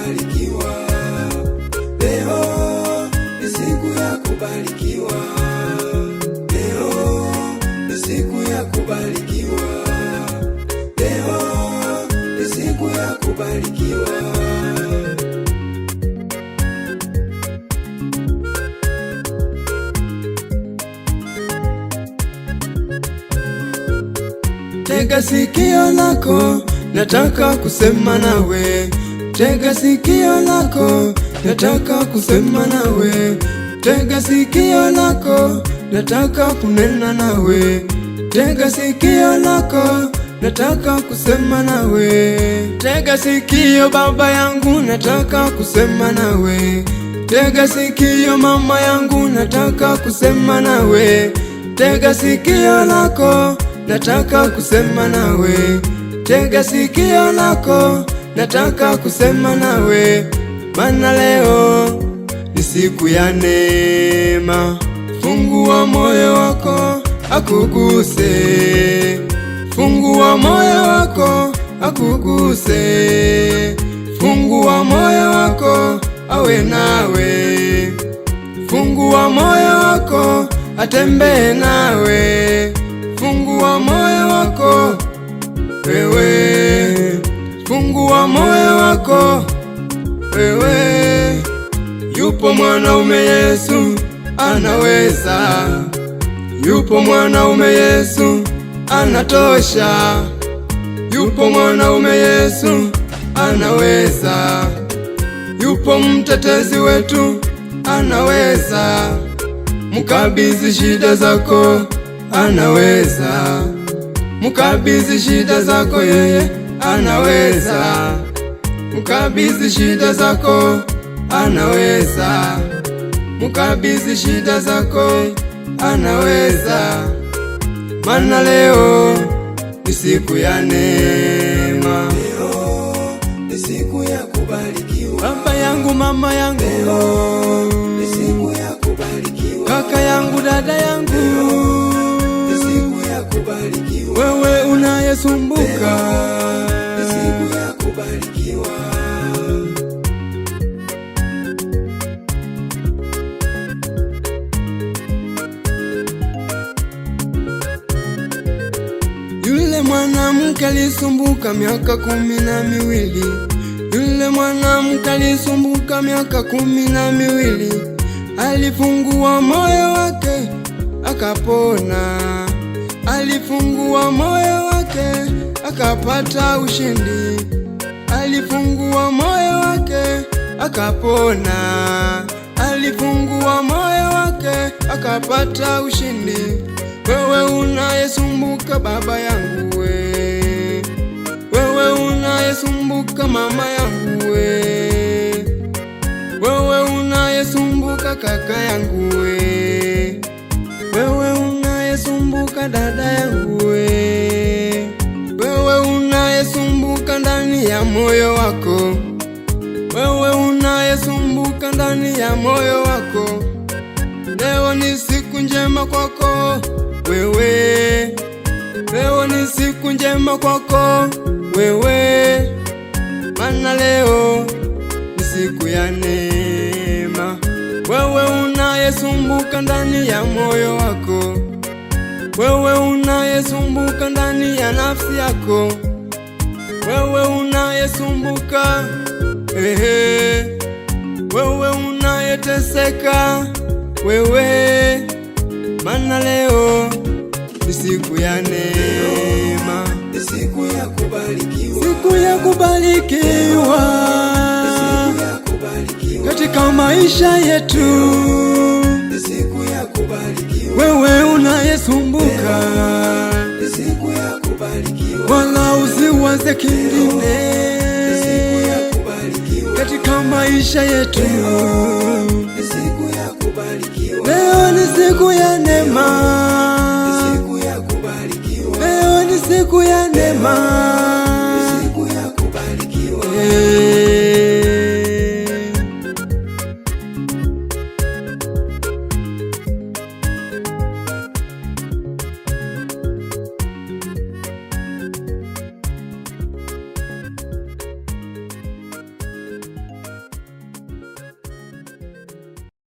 kubarikiwa. Leo ni siku ya kubarikiwa. Leo ni siku ya kubarikiwa. Leo ni siku ya kubarikiwa. Tega sikio lako, nataka kusema nawe. Tega sikio lako, nataka kusema nawe. Tega sikio lako, nataka kunena nawe. Tega sikio lako, nataka kusema nawe. Tega sikio baba yangu, nataka kusema nawe. Tega sikio mama yangu, nataka kusema nawe. Tega sikio lako, nataka kusema nawe. Tega sikio lako, nataka kusema nawe. Maana leo ni siku ya neema. Fungua moyo wako akuguse. Fungua moyo wako akuguse. Fungua moyo wako awe nawe. Fungua moyo wako atembee nawe. Fungua moyo wako wewe. Fungua moyo wako wewe. Yupo mwanaume Yesu anaweza. Yupo mwanaume Yesu anatosha. Yupo mwanaume Yesu anaweza. Yupo mtetezi wetu anaweza. Mkabidhi shida zako anaweza. Mkabidhi shida zako yeye anaweza. Mkabidhi shida zako anaweza. Mkabidhi shida zako anaweza. Maana leo ni siku ya neema. Leo ni siku ya kubarikiwa. Baba yangu, mama yangu, leo ni siku ya kubarikiwa. Kaka yangu, dada yangu, leo ni siku ya kubarikiwa. Wewe unayesumbuka, ni siku ya kubarikiwa. Yule mwanamke alisumbuka miaka 12. Yule mwanamke alisumbuka miaka 12. Alifungua moyo wake akapona. Alifungua moyo wake akapata ushindi. Alifungua moyo wake akapona. Alifungua moyo wake akapata ushindi. Wewe unayesumbuka baba yangu we. Wewe unayesumbuka mama yangu we. Wewe unayesumbuka kaka yangu we. Wewe unayesumbuka dada yangu we. Wewe unayesumbuka ndani ya moyo wako. Wewe unayesumbuka ndani ya moyo wako. Leo ni siku njema kwako wewe. Leo ni siku njema kwako wewe. Maana leo ni siku ya neema. Wewe unayesumbuka ndani ya moyo wako. Wewe unayesumbuka ndani ya nafsi yako. Wewe unayesumbuka, wewe unayeteseka wewe. Maana leo ni siku ya neema. Ni siku ya kubarikiwa. Siku ya kubarikiwa. Ni siku ya kubarikiwa katika maisha yetu. Ni siku ya kubarikiwa. Wewe unayesumbuka, ni siku ya kubarikiwa. Wala usiwaze kingine. Ni siku ya kubarikiwa katika maisha yetu. Ni siku ya kubarikiwa. Leo ni siku ya neema. Ni siku ya kubarikiwa. Leo ni siku ya neema.